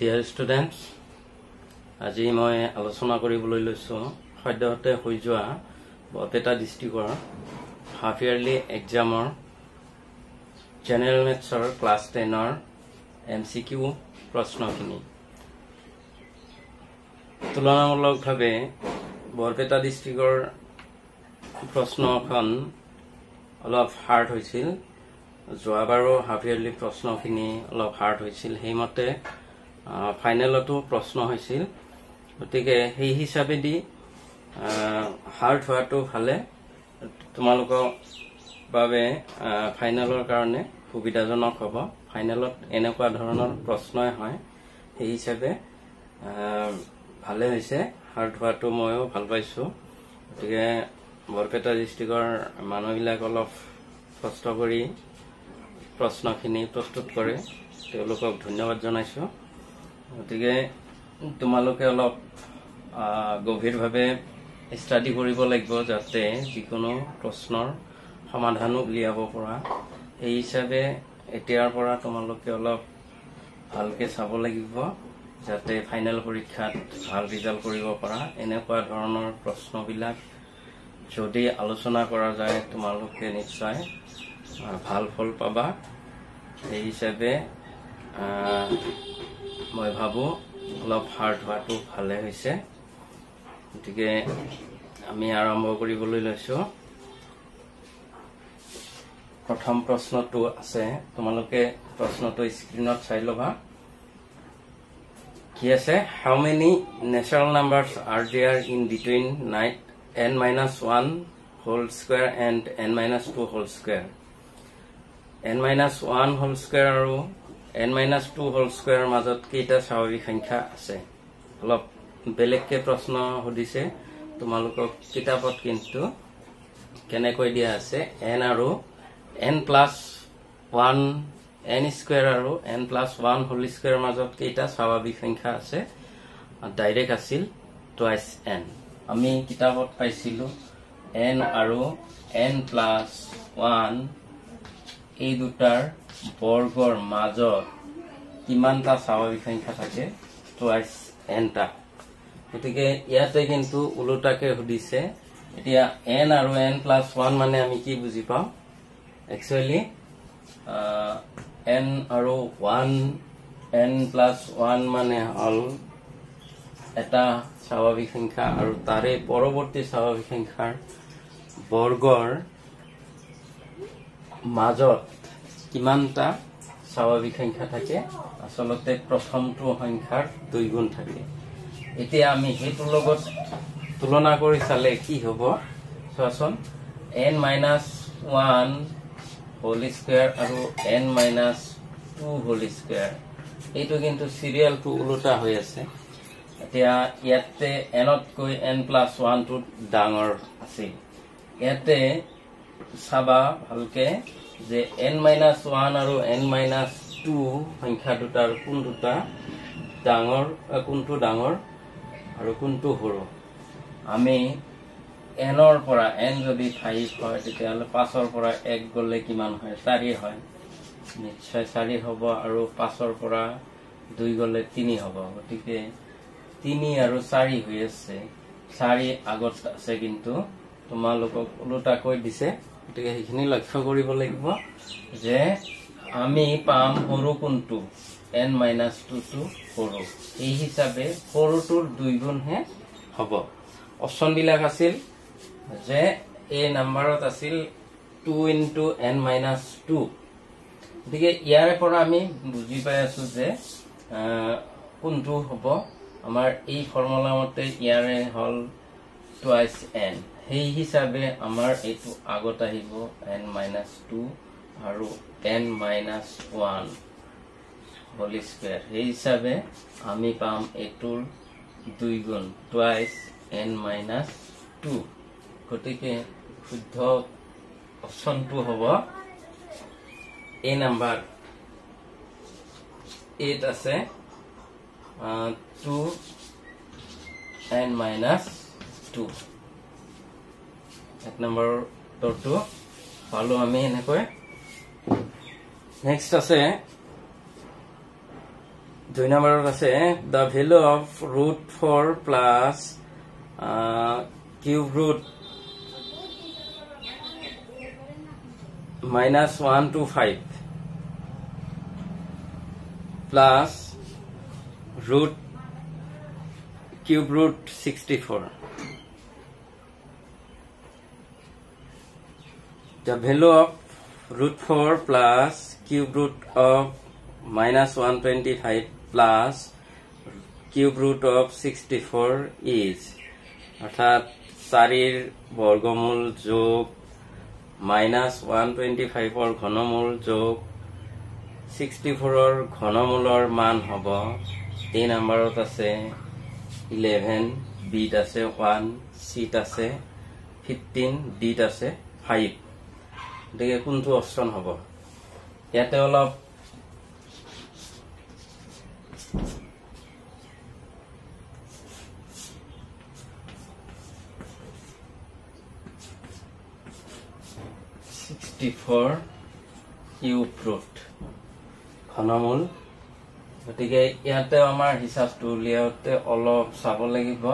Dear students, আজি মই আলোচনা কৰিবলৈ লৈছো সদ্যহতে হৈ যোৱা বৰপেটা ডিস্ট্ৰিক্টৰ হাফ ইয়াৰলি এক্সামৰ জেনাৰেল মেথছৰ ক্লাছ 10ৰ এমসিকিউ প্ৰশ্নখিনি তুলনামূলকভাৱে বৰপেটা ডিস্ট্ৰিক্টৰ প্ৰশ্নখন অলপ হাৰ্ড হৈছিল যোৱাবাৰো হাফ ইয়াৰলি প্ৰশ্নখিনি অলপ হাৰ্ড হৈছিল সেইমতে ফাইনেলতো প্ৰশ্ন হৈছিল গতিকে সেই হিচাপে দি হাৰ্ড হোৱাটো ভালে তোমালোকৰ বাবে ফাইনেলৰ কাৰণে সুবিধাজনক হ'ব ফাইনেলত এনেকুৱা ধৰণৰ প্ৰশ্নই হয় সেই হিচাপে ভালে হৈছে হাৰ্ড হোৱাটো মইও ভাল পাইছো গতিকে বৰপেটা ডিস্ট্ৰিক্টৰ মানুহবিলাক অলপ কষ্ট কৰি প্ৰশ্নখিনি প্ৰস্তুত কৰে তেওঁলোকক ধন্যবাদ জনাইছো গতিকে তোমালোকে অলপ গভীৰভাৱে ষ্টাডি কৰিব লাগিব যাতে যিকোনো প্ৰশ্নৰ সমাধান উলিয়াব পৰা এই হিচাপে এতিয়াৰ পৰা তোমালোকে অলপ ভালকে চাব লাগিব যাতে ফাইনেল পৰীক্ষাত ভাল ৰিজাল্ট কৰিব পৰা এনেকুৱা ধৰণৰ প্ৰশ্নবিলাক যদি আলোচনা কৰা যায় তোমালোকে নিশ্চয় ভাল ফল পাবা এই হিচাপে মই ভাবো অলপ হাৰ্ড হোৱাটো ভালে হৈছে গতিকে আমি আৰম্ভ কৰিবলৈ লৈছো প্ৰথম প্ৰশ্নটো আছে তোমালোকে প্ৰশ্নটো স্ক্ৰিনত চাই লবা কি আছে how many natural numbers are there in between n-1 whole square and n-2 whole square n-1 whole square আৰু n-2 whole square মাজত কেইটা স্বাভাৱিক সংখ্যা আছে অলপ বেলেগকে প্ৰশ্ন সুধিছে তোমালোকক কিতাপত কিন্তু কেনেকৈ দিয়া আছে n আৰু n+1 n স্কয়াৰ আৰু n+1 whole square মাজত কেইটা স্বাভাৱিক সংখ্যা আছে ডাইৰেক্ট আছিল টুৱাইস n আমি কিতাপত পাইছিলো n আৰু n+1 এই দুটাৰ বৰ্গৰ মাজত কিমানটা স্বাভাৱিক সংখ্যা থাকে টুৱাইস n টা গতিকে ইয়াতে কিন্তু উল্টাকে সুধিছে এতিয়া n আৰু n+1 মানে আমি কি বুজি পাও একচুয়ালি n আৰু 1 n+1 মানে হল এটা স্বাভাৱিক সংখ্যা আৰু তাৰে পৰৱৰ্তী স্বাভাৱিক সংখ্যাৰ বৰ্গৰ মাজত কিমানটা স্বাভাৱিক সংখ্যা থাকে আসলতে প্ৰথমটো সংখ্যাৰ 2 গুণ থাকে এতিয়া আমি হেতু লগত তুলনা কৰি চালে কি হ'ব চোৱাচোন n-1 whole square আৰু n-2 whole square এইটো কিন্তু সিৰিয়ালটো উল্টা হৈ আছে এতিয়া ইয়াতে nতকৈ n+1 টো ডাঙৰ আছে ইয়াতে সাবা ভালকে যে n-1 আৰু n-2 সংখ্যা দুটাৰ কোন দুটা ডাঙৰ কোনটো ডাঙৰ আৰু কোনটো সৰু আমি n ৰ পৰা n যদি 5 হয় তেতিয়াহলে 5 ৰ পৰা 1 গলে কিমান হয় 4 হয় নিশ্চয় 4 হ'ব আৰু 5 ৰ পৰা 2 গলে 3 হ'ব গতিকে 3 আৰু 4 হৈ আছে 4 আগত আছে কিন্তু তোমালোকক উল্টা কৈ দিছে গতিকে এইখিনি লক্ষ্য কৰিব লাগিব যে আমি পাম সৰু কোনটো n-2 টো সৰু এই হিচাপে সৰুটোৰ 2 গুণ হে হ'ব অপচন বিলাক আছিল যে এই নম্বৰত আছিল 2 into n-2 গতিকে ইয়াৰে পৰা আমি বুজি পাই আছো যে কোনটো হ'ব আমাৰ এই ফৰ্মুলা মতে ইয়াৰে হল টুৱাইস n সেই হিচাপে আমাৰ এইটো আগত আহিব n-2 আৰু n-1 whole square এই হিচাপে আমি পাম এইটোৰ 2 গুণ টুৱাইস n-2 গতিকে শুদ্ধ অপচনটো হ'ব এই নাম্বাৰ 8 আছে 2 n-2 এক নম্বৰ উত্তৰটো পালো আমি এনেকৈ নেক্সট আছে 2 নম্বৰত আছে the value of root 4 plus cube root minus 1 to 5 plus root cube root 64. The value of root 4 plus cube root of minus 125 plus cube root of 64 is অর্থাৎ 4 বর্গমূল যোগ minus 125 ৰ ঘনমূল যোগ 64 ৰ ঘনমূলৰ মান হ'ব A নম্বৰত আছে 11 B ত আছে 1 C ত আছে 15 D ত আছে 5 দেখে কোনটো অপচন হ'ব ইয়াতে অলপ কিউব ৰুট ঘনমূল গতিকে ইয়াতে আমাৰ হিচাপটো উলিয়াওতে অলপ চাব লাগিব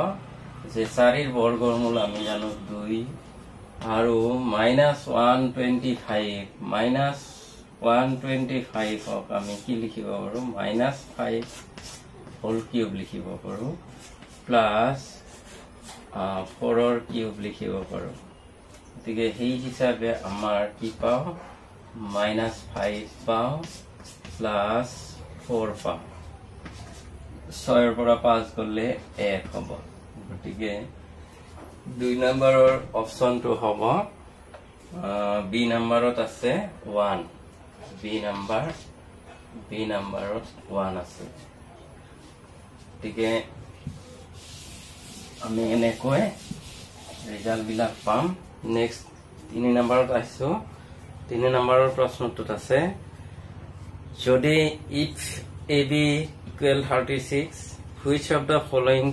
যে 4 ৰ বৰ্গমূল আমি জানো 2 আৰু -125 হক আমি কি লিখিব পাৰো -5 হোল কিউব লিখিব পাৰো প্লাস 4 ৰ কিউব লিখিব পাৰো গতিকে এই হিচাপে আমাৰ কি পাও -5 পাও প্লাস 4 পাও 6 ৰ পৰা 5 গলে 1 হ'ব গতিকে 2 নম্বৰৰ অপচনটো হ'ব বি নম্বৰত আছে 1 বি নম্বৰত 1 আছে গতিকে আমি এনেকৈ ৰিজাল্ট বিলাক পাম নেক্সট 3 নম্বৰত আছো 3 নম্বৰৰ প্ৰশ্নটোত আছে যদি if AB equal 36 which of the following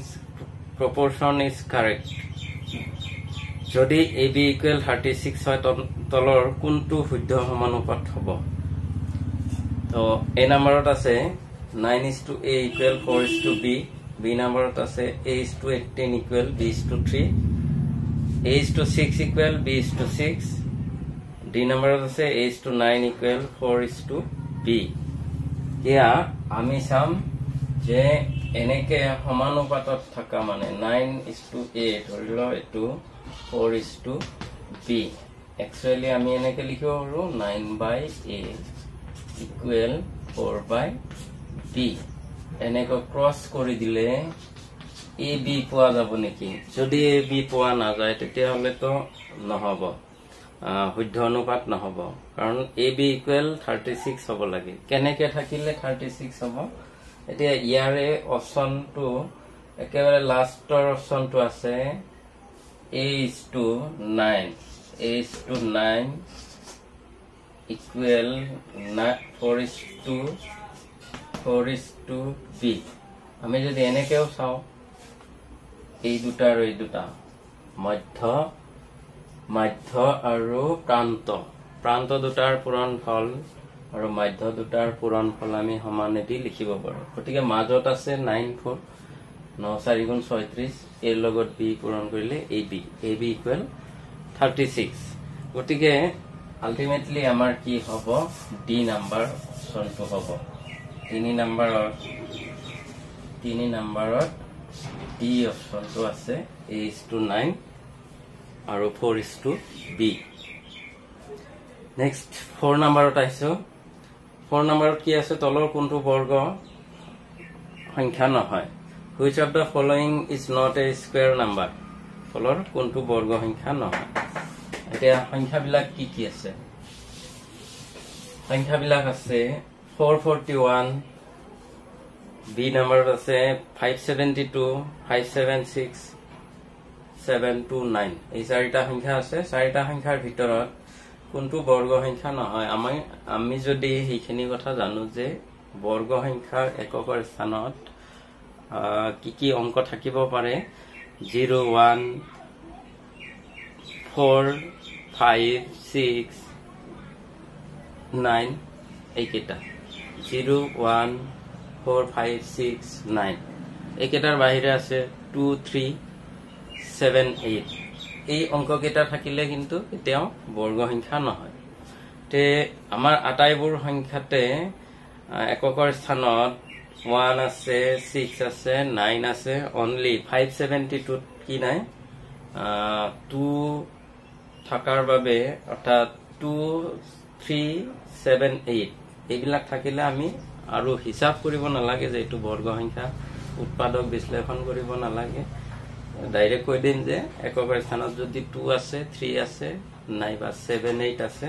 proportion is correct যদি AB equal 36 হয় তলৰ কোনটো শুদ্ধ সমানুপাত হ'ব তো A নম্বৰত আছে 9:A equal 4:B B নম্বৰত আছে A:18 equal B:3 A:6 equal B:6 D নম্বৰত আছে A:9 equal 4:B ইয়া আমি চাম যে এনেকে সমানুপাতত থকা মানে 9:A ধৰিলো এটো 4:B একচুয়ালি আমি এনেকে লিখিব পাৰো 9/A equal 4/B এনেকে ক্ৰস কৰি দিলে AB পোৱা যাব নেকি যদি AB পোৱা না যায় তেতিয়া হলে তো নহব শুদ্ধ অনুপাত নহব কাৰণ AB equal 36 হ'ব লাগে কেনেকে থাকিলে 36 হ'ব এতিয়া ইয়াৰে অপচনটো একেবাৰে লাষ্টৰ অপচনটো আছে A:9 equal 4:B আমি যদি এনেকেও চাও এই দুটা আৰু এই দুটা মধ্য আৰু প্ৰান্ত দুটাৰ পূৰণফল আৰু মধ্য দুটাৰ পূৰণফল আমি সমানে দি লিখিব পাৰো গতিকে মাজত আছে 9 4 9 4 36 এৰ লগত b পূৰণ কৰিলে ab equal 36 গতিকে আলটিমেটলি আমাৰ কি হ'ব ডি নাম্বাৰ অপচনটো হ'ব 3 নম্বৰত ডি অপচনটো আছে A:9 আৰু 4:B নেক্সট 4 নম্বৰত আইছো 4 নম্বৰত কি আছে তলৰ কোনটো বৰ্গ সংখ্যা নহয় which of the following is not a square number তলৰ কোনটো বৰ্গ সংখ্যা নহয় এতিয়া সংখ্যাবিলাক কি আছে সংখ্যাবিলাক আছে 441 B নম্বৰত আছে 572 576 729 এই চাৰিটা সংখ্যা আছে চাৰিটা সংখ্যাৰ ভিতৰত কোনটো বৰ্গ সংখ্যা নহয় আমি যদি এইখিনি কথা জানো যে বৰ্গ সংখ্যাৰ এককৰ স্থানত কি অংক থাকিব পাৰে 0 1 4 5 6 9 এইকেইটা 0 1 4 5 6 9 একেটাৰ বাহিৰে আছে 2 3 7 8 এই অংককেইটা থাকিলে কিন্তু এতিয়াও বৰ্গ সংখ্যা নহয় তে আমাৰ আটাইবোৰ সংখ্যাতে এককৰ স্থানত 1 আছে 6 আছে 9 আছে অনলি 572 কি নাই 2 থাকাৰ বাবে অৰ্থাৎ 2 3 7 8 এইবিলাক থাকিলে আমি আৰু হিসাব কৰিব নালাগে যে এটো বৰ্গ সংখ্যা উৎপাদক বিশ্লেষণ কৰিব নালাগে ডাইৰেক্ট কৈ দিন যে এককৰ স্থানত যদি 2 আছে 3 আছে নাইবা 7 8 আছে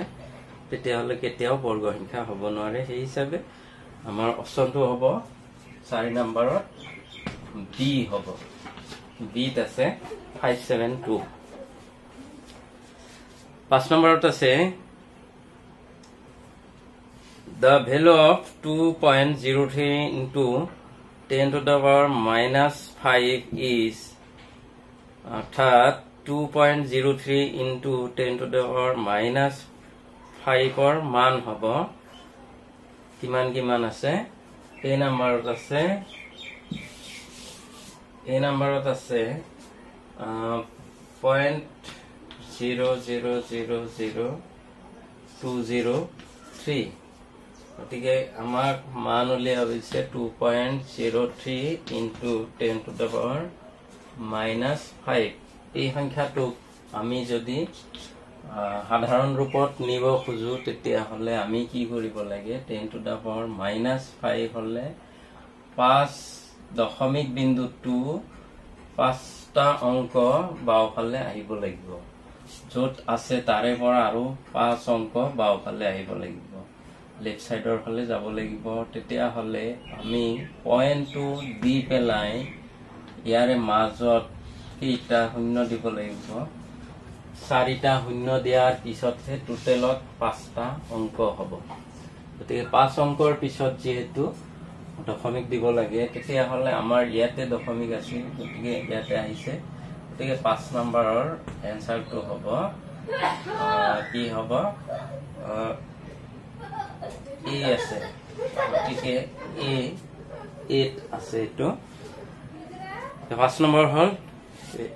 তেতিয়া হলে কেতিয়াও বৰ্গ সংখ্যা হ'ব নোৱাৰে সেই হিচাপে আমাৰ অপচনটো হ'ব 4 নম্বৰত বি হ'ব বিত আছে 572 5 নম্বৰত আছে the value of 2.03 into 10 to the power minus 5 is অর্থাৎ 2.03 into 10 to the power minus 5 or মান হ'ব কিমান আছে এই নম্বৰত আছে 0.0000203 গতিকে আমাক মান উলিয়াব হৈছে 2.03 into 10 to the power minus 5 এই সংখ্যাটোক আমি যদি সাধাৰণ ৰূপত নিব খুজো তেতিয়া হলে আমি কি কৰিব লাগে 10 to the power minus 5 হলে 5.2 পাঁচটা অংক বাওফালে আহিব লাগিব যত আছে তাৰে পৰা আৰু 5 অংক বাওফালে আহিব লাগিব লেফট সাইডৰ ফালে যাব লাগিব তেতিয়া হলে আমি পয়েন্টটো দি পেলাই ইয়াৰে মাজত কেইটা শূন্য দিব লাগিব 4টা শূন্য দিয়াৰ পিছতহে টোটেলত 5টা অংক হ'ব গতিকে 5 অংকৰ পিছত যেহেতু দশমিক দিব লাগে তেতিয়া হলে আমাৰ ইয়াতে দশমিক আছিল গতিকে ইয়াতে আহিছে গতিকে 5 নম্বৰৰ এনসাৰটো হ'ব কি হ'ব এ আছে গতিকে এ 8 আছে এটো 5 নম্বৰ হল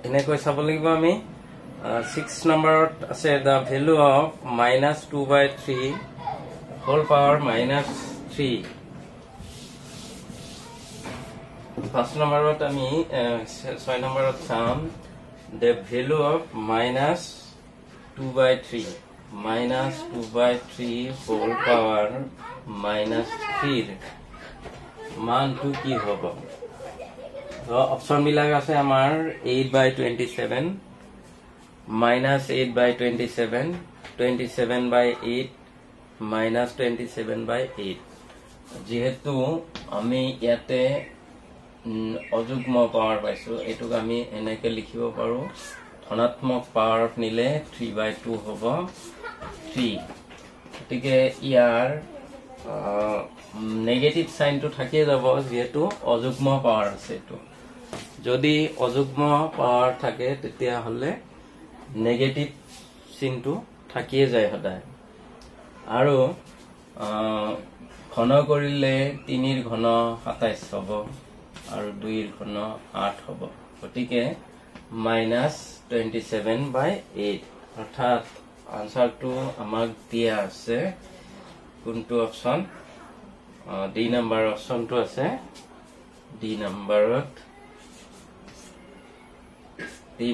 এনেকৈ চাব লাগিব আমি 6 নম্বৰত আছে the value of minus 2/3 whole power minus 3 5 নম্বৰত আমি 6 নম্বৰত চাম the value of minus 2/3 minus 2/3 whole power minus 3 মানটো কি হ'ব অপশন বিলাক আছে আমাৰ 8/27 minus 8/27 27/8 minus 27/8 যেহেতু আমি ইয়াতে অযুগ্ম পাৱাৰ পাইছো এটুক আমি এনেকে লিখিব পাৰো ধনাত্মক পাৱাৰ নিলে 3/2 হ'ব 3 গতিকে ইয়াৰ নেগেটিভ সাইনটো থাকিয়ে যাব যেহেতু অযুগ্ম পাৱাৰ আছে এটো যদি অযুগ্ম পাৱাৰ থাকে তেতিয়া হলে নেগেটিভ চিনটো থাকিয়ে যায় সদায় আৰু ঘন কৰিলে 3 ৰ ঘন 27 হ'ব আৰু 2 ৰ ঘন 8 হ'ব গতিকে -27/8 অৰ্থাৎ আনসাৰটো আমাক দিয়া আছে কোনটো অপশন ডি নম্বৰ অপশনটো আছে ডি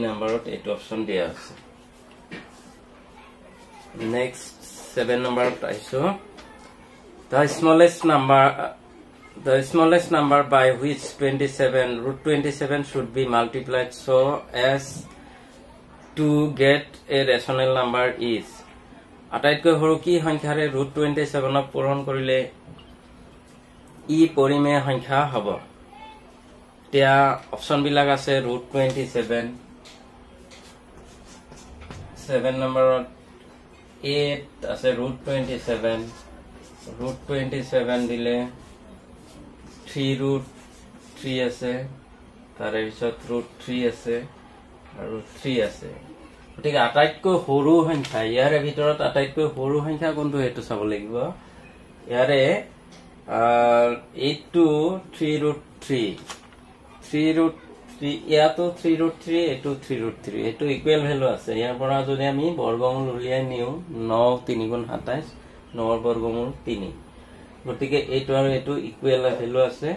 নম্বৰত এইটো অপশন দিয়া আছে নেক্সট 7 নম্বৰত আইছো the smallest number by which 27 should be multiplied so as to get a rational number is আটাইতকৈ সৰু কি সংখ্যাৰে √27 ক পূৰণ কৰিলে ই পৰিমেয় সংখ্যা হ'ব এতিয়া অপশন বিলাক আছে √27 7 নম্বৰত 8 আছে √27 দিলে 3√3 আছে তাৰে পিছত √3 আছে আৰু 3 আছে গতিকে আটাইতকৈ সৰু সংখ্যা ইয়াৰে ভিতৰত আটাইতকৈ সৰু সংখ্যা কোনটো হেতু চাব লাগিব ইয়াৰে এইটো 3√3 3√3 ইয়াতো 3√3 এইটো 3√3 এইটো ইকুৱেল ভ্যালু আছে ইয়াৰ পৰা যদি আমি বৰ্গমূল উলিয়াই নিও 9 3 গুণ 27 9 বৰ্গমূল 3 গতিকে এইটো আৰু এইটো ইকুৱেল ভ্যালু আছে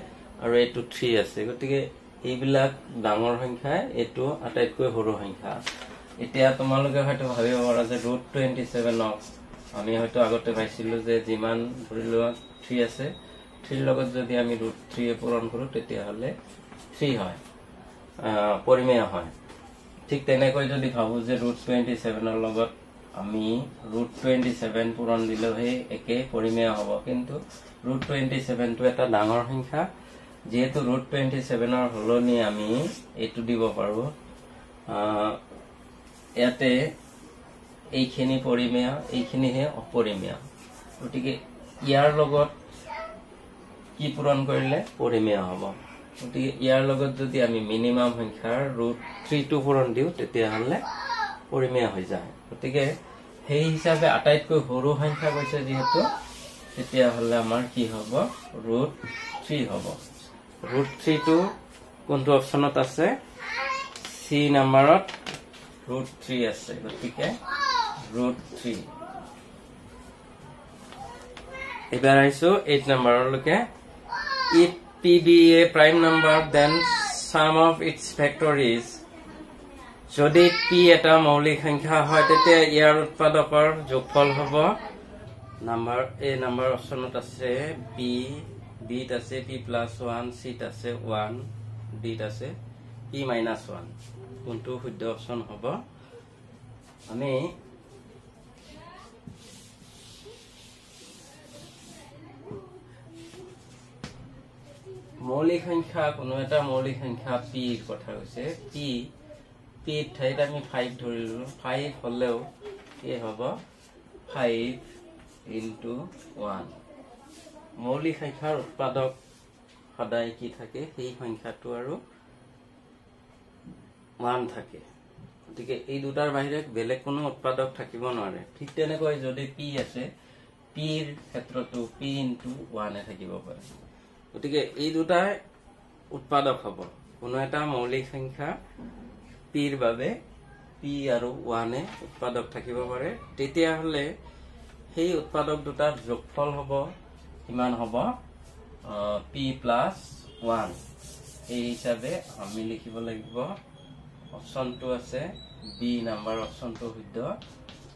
আৰু এইটো 3 আছে গতিকে এইবিলাক ডাঙৰ সংখ্যা এইটো আটাইতকৈ সৰু সংখ্যা এতিয়া তোমালোকে হয়তো ভাবিব পাৰা যে √27 আমি হয়তো আগতে পাইছিলো যে যিমান ধৰিলো 3 আছে 3 লগত যদি আমি √3 পূৰণ কৰো তেতিয়া হলে 3 হয় পৰিমেয় হয় ঠিক তেনেকৈ যদি ভাবো যে √27 ৰ লগত আমি √27 পূৰণ দিলে হে একে পৰিমেয় হ'ব কিন্তু √27 টো এটা ডাঙৰ সংখ্যা যেহেতু √27 ৰ হলনি আমি এইটো দিব পাৰো ইয়াতে এইখিনি পৰিমেয় এইখিনি হে অপৰিমেয় গতিকে ইয়াৰ লগত কি পূৰণ কৰিলে পৰিমেয় হ'ব গতিকে ইয়াৰ লগত যদি আমি মিনিমাম সংখ্যাৰ √3 টো পূৰণ দিও তেতিয়া হলে পৰিমেয় হৈ যায় গতিকে সেই হিচাপে আটাইতকৈ সৰু সংখ্যা কৈছে যেহেতু তেতিয়া হলে আমাৰ কি হ'ব √3 হ'ব √3 টো কোনটো অপচনত আছে সি নম্বৰত √3 আছে গতিকে √3 এবাৰ আইছো 8 নম্বৰলৈকে if p be a prime number then sum of its factories যদি p এটা মৌলিক সংখ্যা হয় তেতিয়া ইয়াৰ উৎপাদকৰ যোগফল হ'ব নাম্বার এ নাম্বার অপশনত আছে b b ত আছে p + 1 c ত আছে 1 d ত আছে p - 1 কোনটো শুদ্ধ অপশন হ'ব আমি মৌলিক সংখ্যা কোনো এটা মৌলিক সংখ্যা p ৰ কথা কৈছে p ঠাইত আমি 5 ধৰিলো 5 হলেও কি হ'ব 5 * 1 মৌলিক সংখ্যাৰ উৎপাদক সদায় কি থাকে সেই সংখ্যাটো আৰু 1 থাকে গতিকে এই দুটাৰ বাহিৰে বেলেগ কোনো উৎপাদক থাকিব নোৱাৰে ঠিক তেনেকৈ যদি p আছে p ৰ ক্ষেত্ৰটো p * 1 এ থাকিব পাৰে গতিকে এই দুটাই উৎপাদক হ'ব কোনো এটা মৌলিক সংখ্যা p ৰ বাবে p আৰু 1 এ উৎপাদক থাকিব পাৰে তেতিয়া হলে সেই উৎপাদক দুটাৰ যোগফল হ'ব কিমান হ'ব p + 1 এই হিচাপে আমি লিখিব লাগিব অপশনটো আছে b নাম্বাৰ অপশনটো শুদ্ধ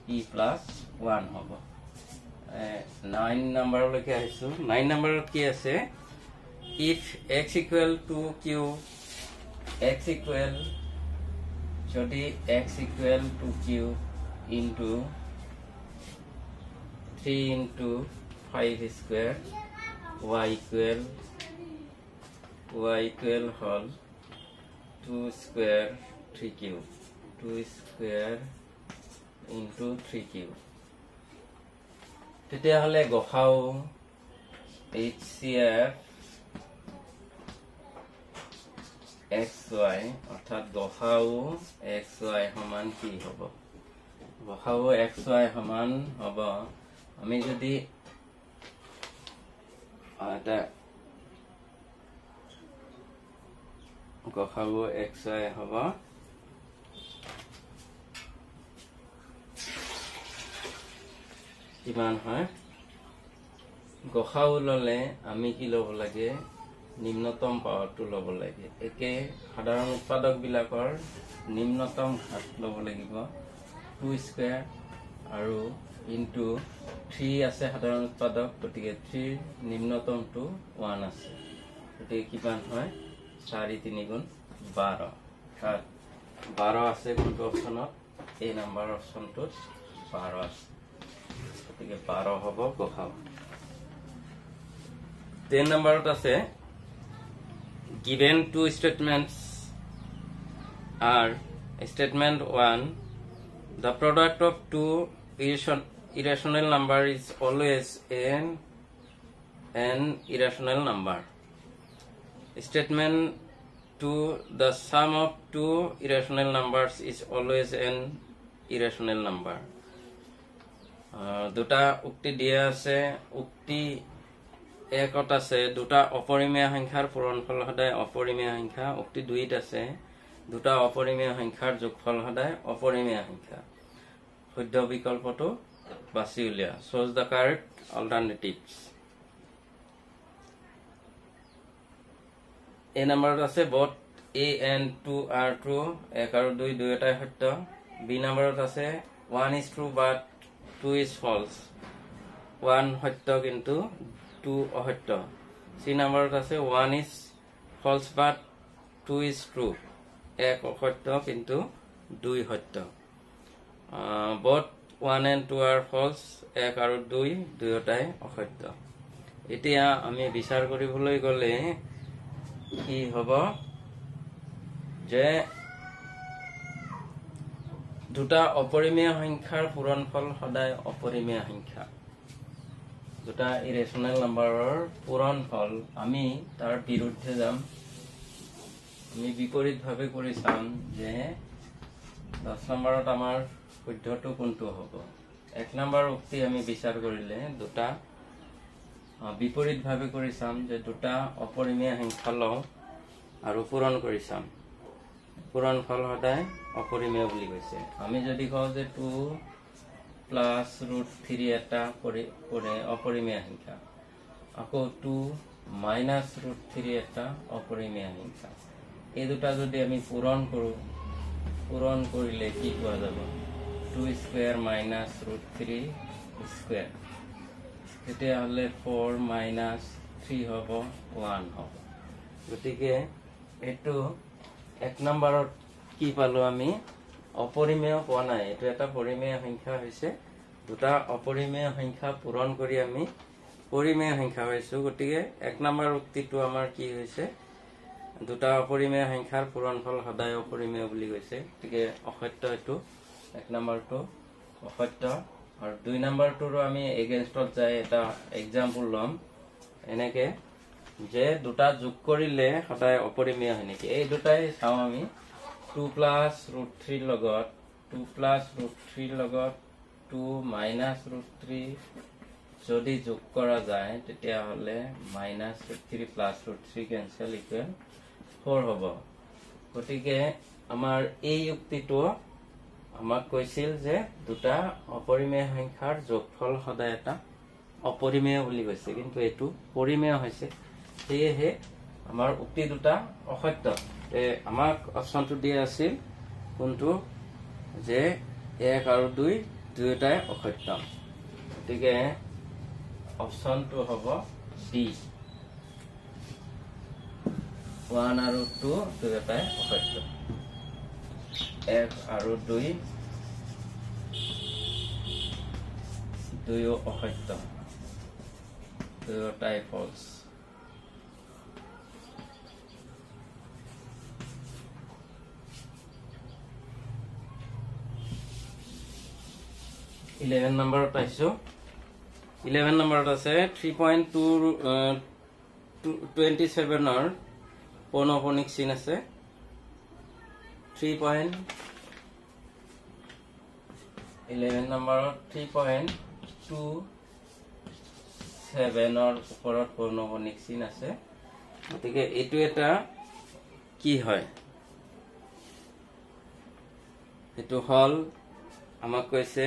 p + 1 হ'ব 9 নম্বৰলৈকে আহিছো 9 নম্বৰত কি আছে if x = q x equal যদি x = q into 3 into 5 square y equal whole 2 square 3 cube 2 square into 3 cube তেতিয়া হলে গসাউ HCF xy অর্থাৎ গসাউ xy সমান কি হ'ব গসাউ xy সমান হ'ব আমি যদি এটা গসাউ xy হ'ব কিমান হয় গসাউ ললে আমি কি লব লাগে নিম্নতম পাৱাৰটো লব লাগে একে সাধাৰণ উৎপাদক বিলাকৰ নিম্নতম ঘাত লব লাগিব 2 স্কয়াৰ আৰু ইনটু 3 আছে সাধাৰণ উৎপাদক গতিকে 3 নিম্নতমটো 1 আছে গতিকে কিমান হয় 4 3 গুণ 12 12 আছে কোনটো অপচনত এই নাম্বাৰ অপচনটোত 12 আছে গতিকে 12 হ'ব গসাউ 10 নম্বৰত আছে given two statements are statement 1 the product of two irrational number is always an irrational number statement 2 the sum of two irrational numbers is always an irrational number দুটা উক্তি দিয়া আছে উক্তি একত আছে দুটা অপৰিমেয় সংখ্যাৰ পূৰণফল সদায় অপৰিমেয় সংখ্যা। উক্তি 2ত আছে দুটা অপৰিমেয় সংখ্যাৰ যোগফল সদায় অপৰিমেয় সংখ্যা। শুদ্ধ বিকল্পটো বাছি উলিয়া। Choose the correct alternatives. এই নম্বৰত আছে both a and 2 are true, 1 আৰু 2 দুয়োটাই সত্য। বি নম্বৰত আছে 1 is true but 2 is false, 1 সত্য কিন্তু 2 অসত্য। সি নম্বৰত আছে 1 is false but 2 is true, 1 অসত্য কিন্তু 2 সত্য। both 1 and 2 are false, 1 আৰু 2 দুয়োটাই অসত্য। এতিয়া আমি বিচাৰ কৰিবলৈ গ'লে কি হ'ব যে দুটা অপৰিমেয় সংখ্যাৰ পূৰণফল সদায় অপৰিমেয় সংখ্যা। দুটা ইৰেচনেল নাম্বাৰৰ পূৰণফল আমি তাৰ বিৰুদ্ধে যাম। আমি বিপৰীতভাৱে কৰি চাম যে 10 নম্বৰত আমাৰ শুদ্ধটো কোনটো হ'ব। 1 নম্বৰ উক্তি আমি বিচাৰ কৰিলে দুটা বিপৰীতভাৱে কৰি চাম যে দুটা অপৰিমেয় সংখ্যা লওঁ আৰু পূৰণ কৰি চাম। পূৰণফল সদায় অপৰিমেয় বুলি কৈছে। আমি যদি কওঁ যে 2 প্লাছ √3 এটা অপৰিমেয় সংখ্যা, আকৌ 2 মাইনাছ √3 এটা অপৰিমেয় সংখ্যা, এই দুটা যদি আমি পূৰণ কৰোঁ, পূৰণ কৰিলে কি পোৱা যাব 2 স্কুৱেৰ মাইনাছ √3 স্কুৱেৰ, তেতিয়াহ'লে 4 মাইনাছ 3 হ'ব 1 হ'ব। গতিকে এইটো 1 নম্বৰত কি পালো আমি অপৰিমেয় পোৱা নাই, এইটো এটা পৰিমেয় সংখ্যা হৈছে। দুটা অপৰিমেয় সংখ্যা পূৰণ কৰি আমি পৰিমেয় সংখ্যা পাইছো। গতিকে 1 নম্বৰ উক্তিটো আমাৰ কি হৈছে দুটা অপৰিমেয় সংখ্যাৰ পূৰণফল সদায় অপৰিমেয় বুলি কৈছে। গতিকে অসত্য এইটো 1 নম্বৰটো অসত্য। আৰু 2 নম্বৰটোৰো আমি এগেইনষ্টত যাই এটা এক্সাম্পল ল'ম। এনেকে যে দুটা যোগ কৰিলে সদায় অপৰিমেয় হয় নেকি, এই দুটাই চাওঁ আমি। 2 প্লাছ √3 লগত 2 প্লাছ √3 লগত 2 মাইনাছ √3 যদি যোগ কৰা যায় তেতিয়াহ'লে মাইনাছ √3 প্লাছ √3 কেঞ্চেল ইকুৱেল 4 হ'ব। গতিকে আমাৰ এই উক্তিটো আমাক কৈছিল যে দুটা অপৰিমেয় সংখ্যাৰ যোগফল সদায় এটা অপৰিমেয় বুলি কৈছে, কিন্তু এইটো পৰিমেয় হৈছে। সেয়েহে আমাৰ উক্তি দুটা অসত্য। আমাক অপশ্যনটো দিয়া আছিল কোনটো যে 1 আৰু 2 দুয়োটাই অসত্য। গতিকে অপশ্যনটো হ'ব ডি, 1 আৰু 2 দুয়োটাই অসত্য। 1 আৰু 2 দুয়ো অসত্য, দুয়োটাই ফলছ। ইলেভেন নম্বৰত পাইছো। 11 নম্বৰত আছে 3.27ৰ পৌনঃপুনিক চিন আছে। 11 নম্বৰত 3.27ৰ ওপৰত পৌনঃপুনিক চিন আছে। গতিকে এইটো এটা কি হয়, এইটো হল আমাক কৈছে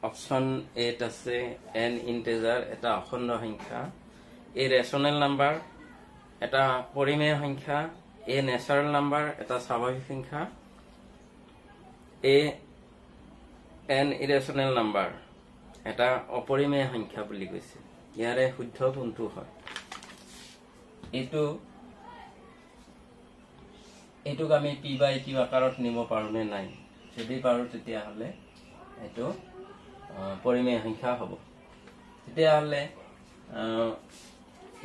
অপশ্যন 8 আছে n ইন্টিজাৰ এটা অখণ্ড সংখ্যা, এ ৰেচনেল নাম্বাৰ এটা পৰিমেয় সংখ্যা, এ নেচাৰেল নাম্বাৰ এটা স্বাভাৱিক সংখ্যা, এ n ইৰেচনেল নাম্বাৰ এটা অপৰিমেয় সংখ্যা বুলি কৈছে। ইয়াৰে শুদ্ধ কোনটো হয়, এইটোক আমি p/q আকাৰত নিব পাৰো নে নাই, যদি পাৰো তেতিয়াহ'লে এইটো পৰিমেয় সংখ্যা হ'ব। তেতিয়াহ'লে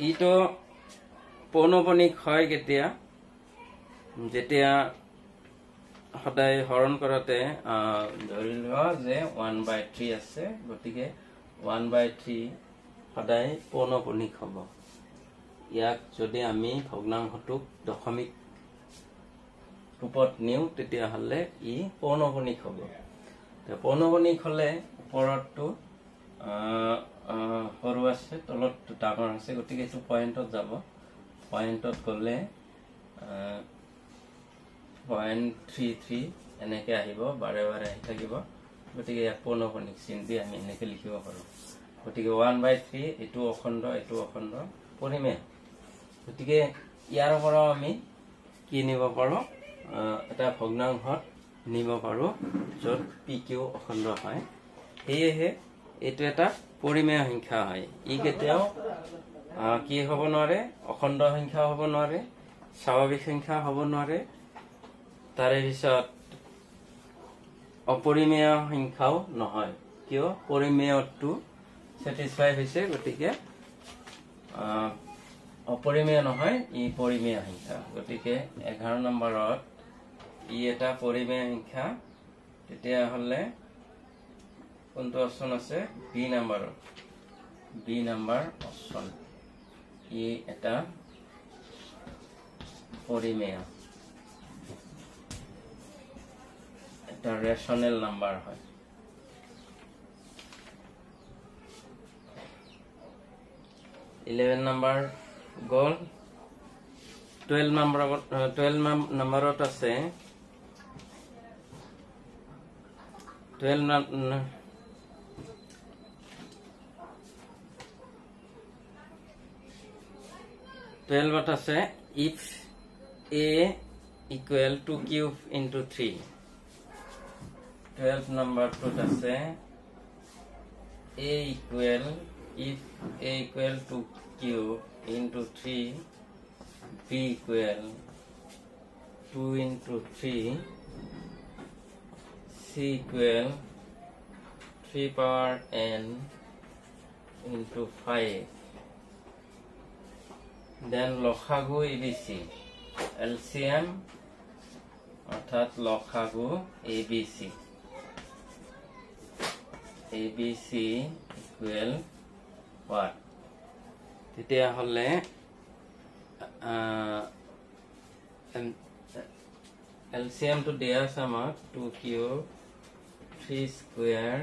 ইটো পৌনঃপুনিক হয় কেতিয়া, যেতিয়া সদায় হৰণ কৰোতে ধৰি লোৱা যে 1/3 আছে, গতিকে 1/3 সদায় পৌনঃপুনিক হ'ব। ইয়াক যদি আমি ভগ্নাংশটোক দশমিক ৰূপত নিওঁ তেতিয়াহ'লে ই পৌনঃপুনিক হ'ব। পৌনঃপুনিক হ'লে ওপৰতটো সৰু আছে তলত ডাঙৰ আছে গতিকে এইটো পয়েন্টত যাব পয়েন্টত গলে 0.33 এনেকে আহিব বাৰে বাৰে আহি থাকিব গতিকে ইয়াক পৌনঃপুনিক চিন দি আমি এনেকে লিখিব পাৰো গতিকে 1/3 এটো অখণ্ড পৰিমেয় গতিকে ইয়াৰ পৰা আমি কি নিব পাৰো এটা ভগ্নাংশত নিব পাৰো যত pq অখণ্ড হয় এহে এটো এটা পৰিমেয় সংখ্যা হয় ই কেতিয়াও কি হ'ব নোৱাৰে অখণ্ড সংখ্যা হ'ব নোৱাৰে স্বাভাৱিক সংখ্যা হ'ব নোৱাৰে তাৰে পিছত অপৰিমেয় সংখ্যাও নহয় কিয় পৰিমেয়টো স্যাটিসফাই হৈছে গতিকে অপৰিমেয় নহয় ই পৰিমেয় সংখ্যা গতিকে 11 নম্বৰত ই এটা পৰিমেয় সংখ্যা তেতিয়া হলে কোনটো অপচন আছে বি নম্বৰ অপচন ই এটা পৰিমেয় এটা ৰেশনাল নাম্বাৰ হয় নাম্বাৰ গল 12 নম্বৰত আছে 12 আছে if a equal to cube into 3 12 number to আছে if a equal to cube into 3 b equal 2 into 3 c equal 3 power n into 5 then লসাগু abc LCM অর্থাৎ লসাগু abc equal what তেতিয়া হলে LCM to দিয়া আছে আমাক 2 cube 3 square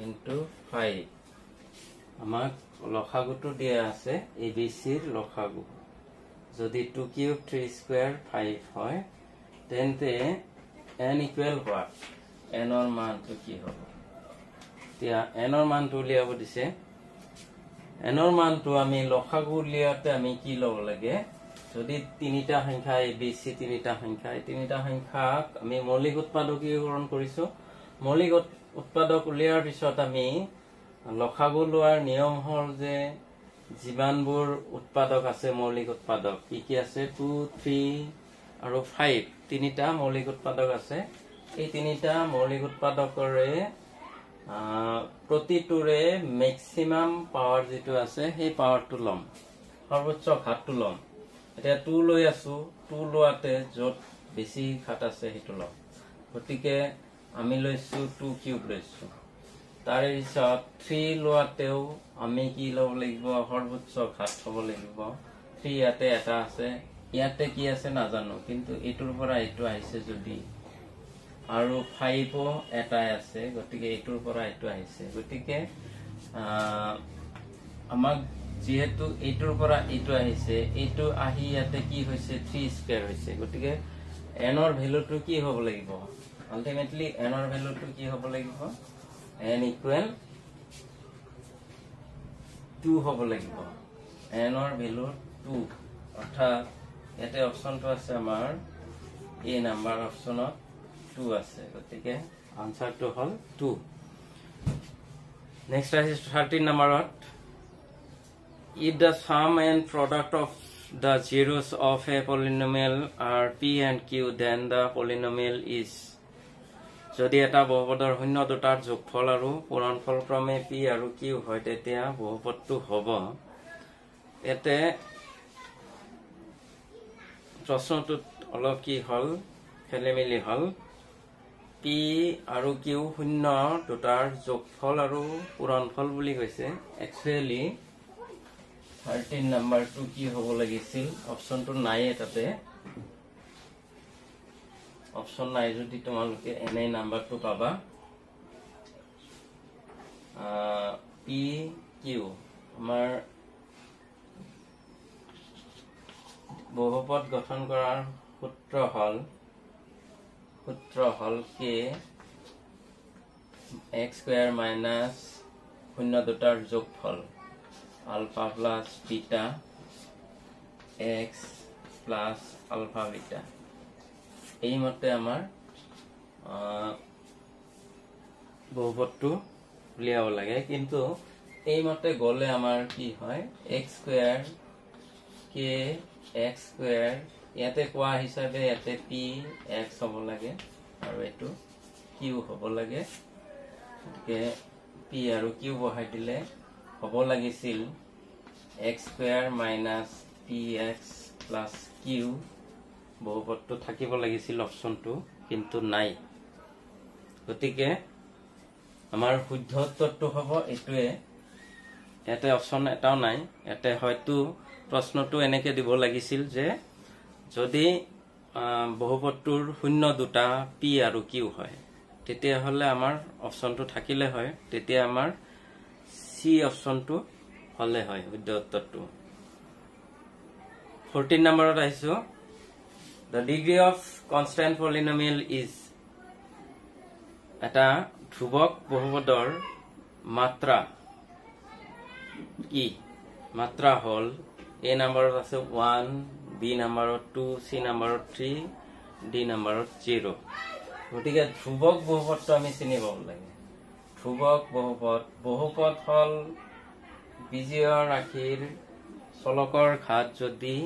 into 5 আমাক লসাগুটো দিয়া আছে ABC ৰ লসাগু যদি 2 cube 3 square 5 হয় তেন্তে n equal what n ৰ মানটো কি হ'ব এতিয়া n ৰ মানটো উলিয়াব দিছে n ৰ মানটো আমি লসাগু উলিয়াতে আমি কি লব লাগে যদি তিনিটা সংখ্যা ABC তিনিটা সংখ্যাক আমি মৌলিক উৎপাদকীকৰণ কৰিছো মৌলিক উৎপাদক উলিয়াৰ পিছত আমি লসাগু লোৱাৰ নিয়ম হল যে যিমানবোৰ উৎপাদক আছে মৌলিক উৎপাদক কি আছে 2 3 আৰু 5 তিনিটা মৌলিক উৎপাদক আছে এই তিনিটা মৌলিক উৎপাদকৰে প্ৰতিটোৰে ম্যাক্সিমাম পাৱাৰ যেটো আছে সেই পাৱাৰটো লম সৰ্বোচ্চ ঘাতটো লম এটা 2 লৈ আছো 2 লোৱাতে যত বেছি ঘাত আছে হেতু লম গতিকে আমি লৈছো 2 কিউব লৈছো তাৰে পিছত 3 লোৱাতেও আমি কি লব লাগিব সৰ্বোচ্চ ঘাত হ'ব লাগিব 3 ইয়াতে এটা আছে ইয়াতে কি আছে নাজানো কিন্তু এটোৰ পৰা এটো আহিছে যদি আৰু 5 এটা আছে গতিকে এটোৰ পৰা এটো আহিছে গতিকে আমাক যেহেতু এটোৰ পৰা এটো আহিছে এটো আহি ইয়াতে কি হৈছে 3 স্কয়াৰ হৈছে গতিকে n ৰ ভ্যালুটো কি হ'ব লাগিব আলটিমেটলি n ৰ ভ্যালুটো কি হ'ব লাগিব n equal 2 হ'ব লাগিব n ৰ ভ্যালু 2 অৰ্থাৎ ইয়াতে অপচনটো আছে আমাৰ এ নাম্বাৰ অপচনত 2 আছে গতিকে আনসাৰটো হল 2 নেক্সট আছে 13 নম্বৰত if the sum and product of the zeros of a polynomial are p and q then the polynomial is যদি এটা বহুপদৰ শূন্য দুটাৰ যোগফল আৰু পূৰণফল ক্ৰমে p আৰু q হয় তেতিয়া বহুপদটো হ'ব এতে প্ৰশ্নটোত অলপ কি হল খেলিমেলি হল p আৰু q শূন্য দুটাৰ যোগফল আৰু পূৰণফল বুলি কৈছে একচুয়ালি 13 নম্বৰটো কি হ'ব লাগিছিল অপচনটো নাই এটাতে অপচন নাই যদি তোমালোকে এনে নাম্বাৰটো পাবা p কিউ আমাৰ বহুপদ গঠন কৰাৰ সূত্ৰ হল কে x স্কয়াৰ মাইনাস 0 দুটাৰ যোগফল alpha plus beta x plus alpha beta এই মতে আমাৰ বহুপদটো উলিয়াব লাগে কিন্তু এই মতে গলে আমাৰ কি হয় x স্কয়াৰ কে x স্কয়াৰ ইয়াতে কোৱা হিচাপে ইয়াতে p x হ'ব লাগে আৰু এটো q হ'ব লাগে গতিকে p আৰু q বহাই দিলে হ'ব লাগিছিল x square minus px plus q বহুপদটো থাকিব লাগিছিল অপচনটো কিন্তু নাই গতিকে আমাৰ শুদ্ধ উত্তৰটো হ'ব এটোৱে ইয়াতে অপচন এটাও নাই ইয়াতে হয়তো প্ৰশ্নটো এনেকে দিব লাগিছিল যে যদি বহুপদটোৰ শূন্য দুটা p আৰু q হয় তেতিয়া হলে আমাৰ অপচনটো থাকিলে হয় তেতিয়া আমাৰ সি অপচনটো হলে হয় শুদ্ধ উত্তৰটো 14 নম্বৰত আহিছো the degree of constant polynomial is এটা ধ্ৰুৱক বহুপদৰ মাত্ৰা কি মাত্ৰা হল a নম্বৰত আছে 1 b নম্বৰত 2 c নম্বৰত 3 d নম্বৰত 0 গতিকে ধ্ৰুৱক বহুপদটো আমি চিনি পাব লাগে ধ্ৰুৱক বহুপদ হল বিজোড় ৰাশিৰ চলকৰ ঘাত যদি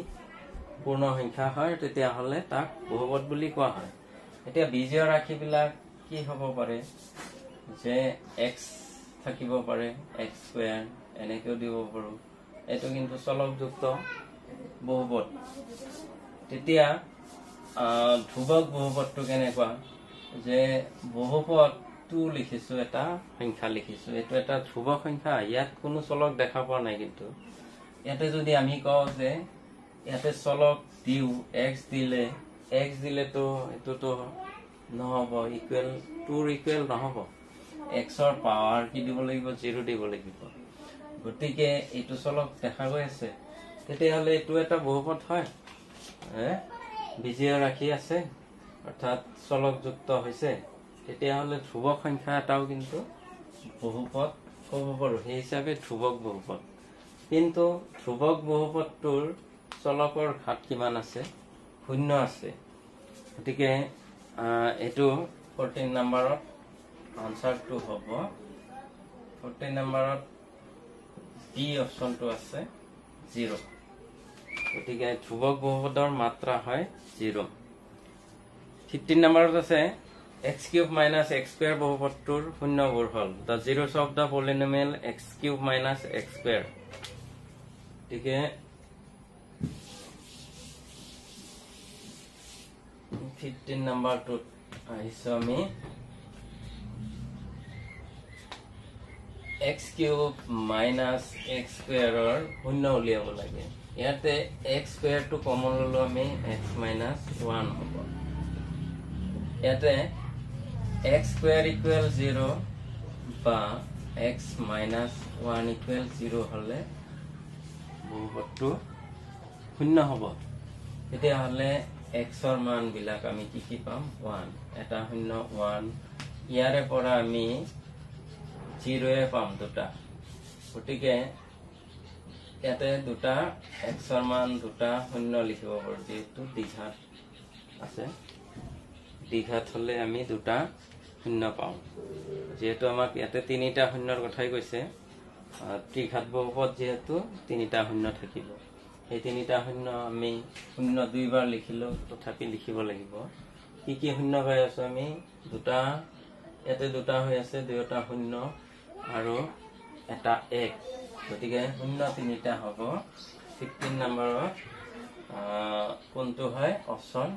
পূৰ্ণ সংখ্যা হয় তেতিয়া হলে তাক বহুপদ বুলি কোৱা হয় এতিয়া বিজোড় ৰাশি বিলাক কি হ'ব পাৰে যে x থাকিব পাৰে x স্কয়াৰ এনেকেও দিব পাৰো এটো কিন্তু চলকযুক্ত বহুপদ তেতিয়া ধ্ৰুৱক বহুপদটো কেনেকুৱা যে বহুপদটো লিখিছো এটা সংখ্যা লিখিছো এটো এটা ধ্ৰুৱক সংখ্যা ইয়াত কোনো চলক দেখা পোৱা নাই কিন্তু ইয়াতে যদি আমি কওঁ যে ইয়াতে চলক দিউ x দিলে তো এটোটো নহব ইকুৱেল 2 ইকুৱেল নহব x ৰ পাৱাৰ কি দিব লাগিব 0 দিব লাগিব গতিকে এটো চলক দেখা গৈ আছে তেতিয়া হলে এটো এটা বহুপদ হয় বিজোড় ৰাশি আছে অৰ্থাৎ চলকযুক্ত হৈছে তেতিয়া হলে ধ্ৰুৱক সংখ্যা এটাও কিন্তু বহুপদ হ'ব পাৰো সেই হিচাপে ধ্ৰুৱক বহুপদ কিন্তু ধ্ৰুৱক বহুপদটোৰ চলকৰ ঘাত কিমান আছে 0 আছে গতিকে এটো 14 নম্বৰত আনসাৰটো হ'ব 14 নম্বৰত বি অপচনটো আছে 0 গতিকে ধ্ৰুৱক বহুপদৰ মাত্ৰা হয় 0 15 নম্বৰত আছে x cube minus x square বহুপদটোৰ শূন্যবোৰ hall the zeros of the polynomial x cube minus x square গতিকে 15 নম্বৰটো আহিছো আমি x cube minus x square or শূন্য উলিয়াব লাগে ইয়াতে x square টো কমন ললো আমি x minus 1 হ'ব ইয়াতে x square equal 0 বা x minus 1 equal 0 হলে বহুপদটো শূন্য হ'ব তেতিয়া হলে x ৰ মান বিলাক আমি কি পাম 1 এটা শূন্য 1 ইয়াৰে পৰা আমি 0 এ পাম দুটা গতিকে ইয়াতে দুটা x ৰ মান দুটা শূন্য লিখিব পাৰো যেটো দ্বিঘাত আছে দ্বিঘাত হলে আমি দুটা শূন্য পাম যেহেতু আমাক ইয়াতে তিনিটা শূন্যৰ কথাই কৈছে ত্ৰিঘাত বহুপদ যেহেতু তিনিটা শূন্য থাকিব এই তিনিটা শূন্য আমি শূন্য দুইবাৰ লিখিলো তথাপি লিখিব লাগিব কি শূন্য হৈ আছে আমি দুটা ইয়াতে দুটা হৈ আছে দুটা শূন্য আৰু এটা 1 গতিকে শূন্য তিনিটা হ'ব 15 নম্বৰত কোনটো হয় অপচন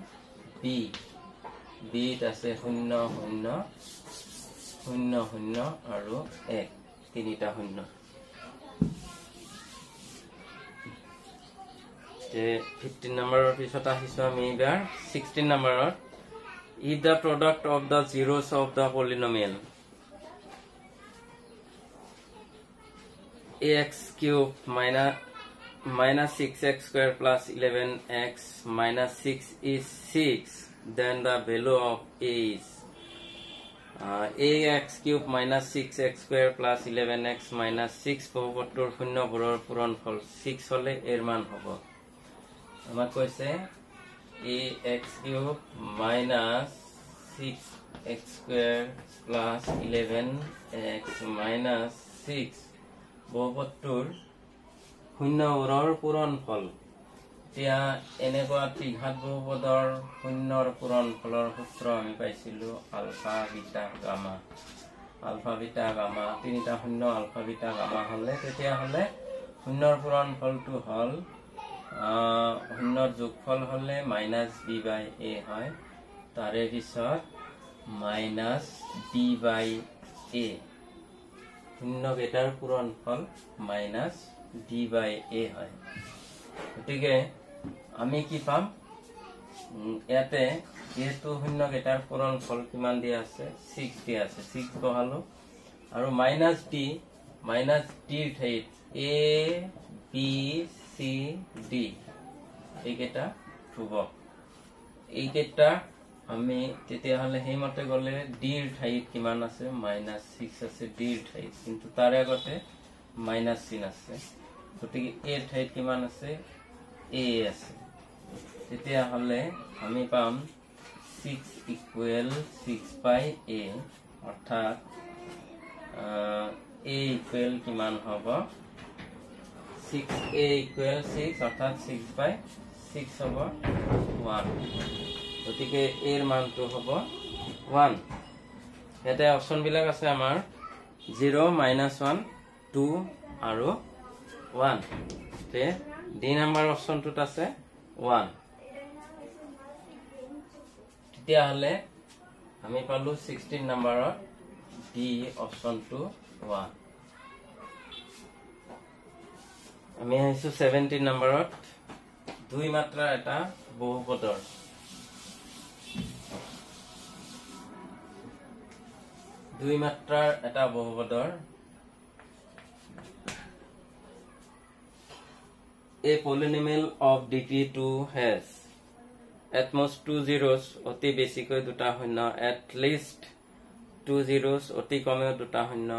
বি বিত আছে 0 0 0 0 আৰু 1 তিনিটা শূন্য 15 নম্বৰৰ পিছত আহিছো আমি এবাৰ 16 নম্বৰত if the product of the zeros of the polynomial ax cube minus 6x square plus 11x minus 6 is 6, then the value of a is ax cube minus 6x square plus 11x minus 6 বহুপদটোৰ শূন্যবোৰৰ পূৰণফল 6 হলে এর মান হ'ব আমাক কৈছে ax cube minus 6x square plus 11x minus 6 বহুপদটোৰ শূন্যবোৰৰ পূৰণফল এতিয়া এনেকুৱা ত্ৰিঘাত বহুপদৰ শূন্যৰ পূৰণফলৰ সূত্ৰ আমি পাইছিলো আলফা বিটা গামা তিনিটা শূন্য আলফা বিটা গামা হলে তেতিয়া হলে শূন্যৰ পূৰণফলটো হল শূন্যৰ যোগফল হলে -b/a হয় তাৰে পিছত -d/a শূন্য কেটাৰ পূৰণফল -d/a হয় গতিকে আমি কি পাম ইয়াতে যেহেতু শূন্য কেটাৰ পূৰণফল কিমান দিয়া আছে 6 দিয়া আছে 6 বহালো আৰু -d -d ঠাইত a b c d এইকেটা ধ্ৰুৱক এইকেটা আমি তেতিয়া হলে হেমতে গলে d ৰ ঠাইত কিমান আছে -6 আছে d ৰ ঠাইত কিন্তু তাৰ আগতে মাইনাস চিন আছে গতিকে a ৰ ঠাইত কিমান আছে a আছে তেতিয়া হলে আমি পাম 6 ইকুৱেল 6 বাই a অৰ্থাৎ a ইকুৱেল কিমান হ'ব 6a ইকুৱেল 6 অৰ্থাৎ 6 বাই 6 হ'ব 1 গতিকে a ৰ মানটো হ'ব 1 এটা অপচন বিলাক আছে আমাৰ 0 -1 2 আৰু 1 তে ডি নাম্বাৰ অপচনটোত আছে 1 তেতিয়া হলে আমি পালো 16 নম্বৰত ডি অপচনটো 1 আমি আহিছো 17 নম্বৰত দুই মাত্ৰা এটা বহুপদৰ দুই মাত্ৰাৰ এটা বহুপদৰ a polynomial of dt2 has at most 2 zeros অতি বেছিকৈ দুটা শূন্য at least 2 zeros অতি কমেও দুটা শূন্য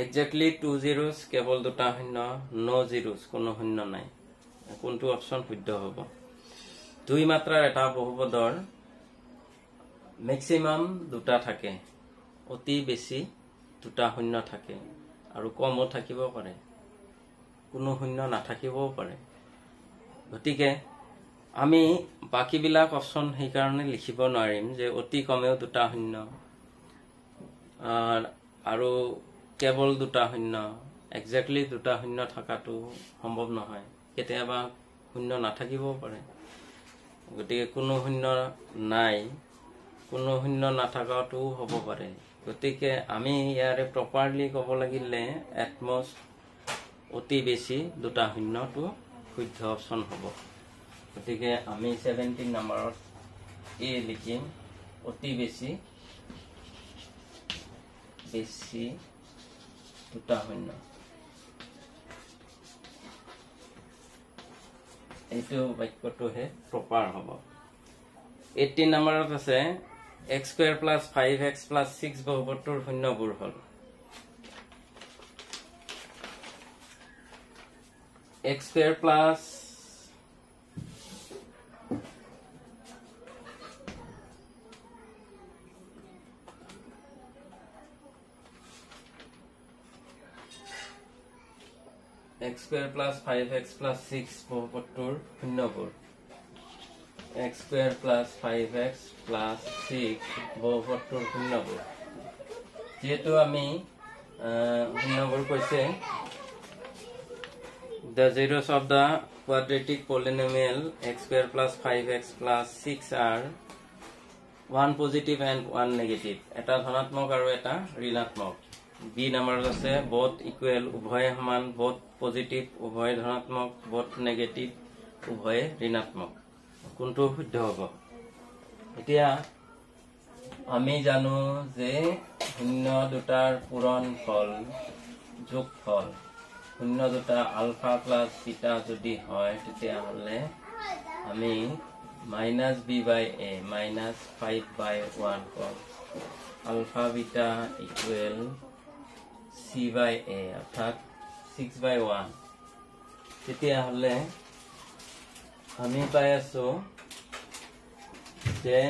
exactly 2 zeros কেৱল দুটা শূন্য no zeros কোনো শূন্য নাই কোনটো অপচন শুদ্ধ হ'ব দুই মাত্ৰাৰ এটা বহুপদৰ ম্যাক্সিমাম দুটা থাকে অতি বেছি দুটা শূন্য থাকে আৰু কমও থাকিব পাৰে কোনো শূন্য নাথাকিবও পাৰে গতিকে আমি বাকি বিলাক অপচন সেই কাৰণে লিখিব নোৱাৰিম যে অতি কমেও দুটা শূন্য আৰু কেৱল দুটা শূন্য এক্স্যাক্টলি দুটা শূন্য থাকাটো সম্ভৱ নহয় কেতিয়াবা শূন্য নাথাকিবও পাৰে গতিকে কোনো শূন্য নাই কোনো শূন্য নাথাকাটো হ'ব পাৰে গতিকে আমি ইয়াৰে প্ৰপাৰলি ক'ব লাগিলে এট মোষ্ট অতি বেছি দুটা শূন্যটো শুদ্ধ অপচন হ'ব গতিকে আমি 17 নম্বৰত এ লিখিম অতি বেছি দুটা শূন্য এইটো বাক্যটোহে প্ৰপাৰ হ'ব 18 নম্বৰত আছে x square plus 5x plus 6 বহুপদটোৰ শূন্যবোৰ হল x square plus x square plus 5x plus 6 বহুপদটোৰ শূন্যবোৰ x square plus 5x plus 6 বহুপদটোৰ শূন্যবোৰ যেহেতু আমি শূন্যবোৰ কৈছে the zeros of the quadratic polynomial x square plus 5x plus 6 are one positive and one negative এটা ধনাত্মক আৰু এটা ঋণাত্মক b নাম্বাৰত আছে both equal উভয় সমান both positive উভয় ধনাত্মক both negative উভয় ঋণাত্মক কোনটো শুদ্ধ হ'ব এতিয়া আমি জানো যে শূন্য দুটাৰ পূৰণফল যোগফল শূন্য দুটা আলফা প্লাস বিটা যদি হয় তেতিয়াহ'লে আমি minus B by A minus 5/1 কম alpha beta equal C by A অৰ্থাৎ 6/1 তেতিয়াহ'লে আমি পাই আছো যে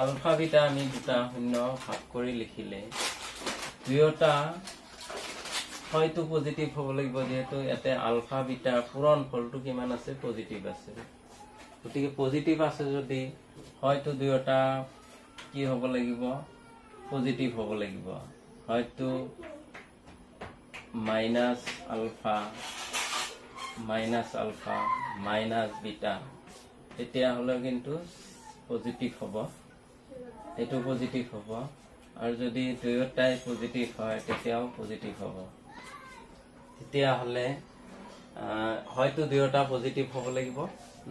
আলফা বিটা আমি দুটা শূন্য ভাগ কৰি লিখিলে দুয়োটা হয়তো পজিটিভ হ'ব লাগিব যেহেতু ইয়াতে আলফা বিটা পূৰণ ফলটো কিমান আছে পজিটিভ আছে গতিকে পজিটিভ আছে যদি হয়তো দুয়োটা কি হ'ব লাগিব পজিটিভ হ'ব লাগিব হয়তো মাইনাছ আলফা মাইনাছ বিটা তেতিয়াহ'লে কিন্তু পজিটিভ হ'ব এইটো পজিটিভ হ'ব আৰু যদি দুয়োটাই পজিটিভ হয় তেতিয়াও পজিটিভ হ'ব তেতিয়াহ'লে হয়তো দুয়োটা পজিটিভ হ'ব লাগিব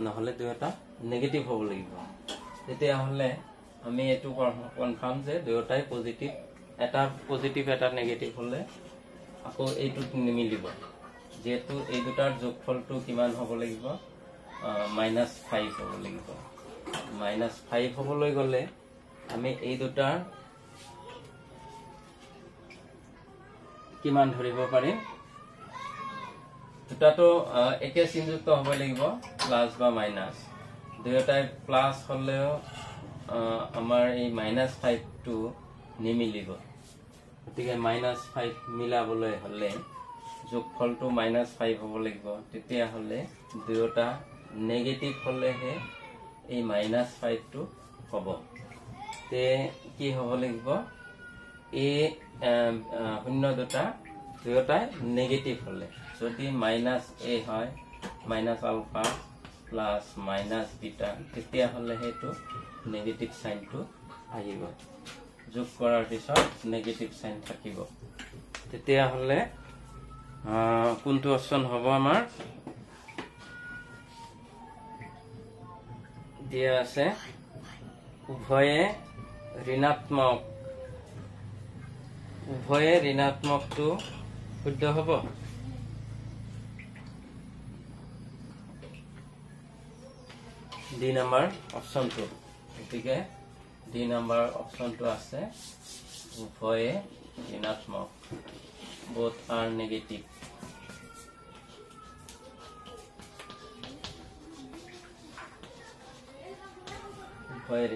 নহ'লে দুয়োটা নেগেটিভ হ'ব লাগিব তেতিয়াহ'লে আমি এইটো কনফাৰ্ম যে দুয়োটাই পজিটিভ এটা পজিটিভ এটা নেগেটিভ হ'লে আকৌ এইটোত নিমিলিব যেহেতু এই দুটাৰ যোগফলটো কিমান হ'ব লাগিব -5 হ'ব লাগিব -5 হ'বলৈ গ'লে আমি এই দুটাৰ কিমান ধৰিব পাৰিম দুটাটো একে চিনযুক্ত হ'ব লাগিব প্লাস বা মাইনাস দুয়োটাই প্লাস হ'লেও আমাৰ এই -5 টো নিমিলিব গতিকে -5 মিলাবলৈ হ'লে যোগফলটো -5 হ'ব লাগিব তেতিয়াহ'লে দুয়োটা নেগেটিভ হ'লেহে এই -5 টো হ'ব তে কি হ'ব লাগিব এই শূন্য দুয়োটাই নেগেটিভ হ'লে যদি -a হয় -আলফা প্লাস -বিটা তেতিয়াহ'লে সেইটো নেগেটিভ সাইনটো আহিব যোগ কৰাৰ পিছত নেগেটিভ সাইন থাকিব তেতিয়াহ'লে কোনটো অপচন হ'ব আমাৰ দিয়া আছে উভয়ে ঋণাত্মকটো শুদ্ধ হ'ব ডি নাম্বাৰ অপচনটো গতিকে ডি নাম্বাৰ অপচনটো আছে উভয়ে ঋণাত্মক both are negative উভয়ে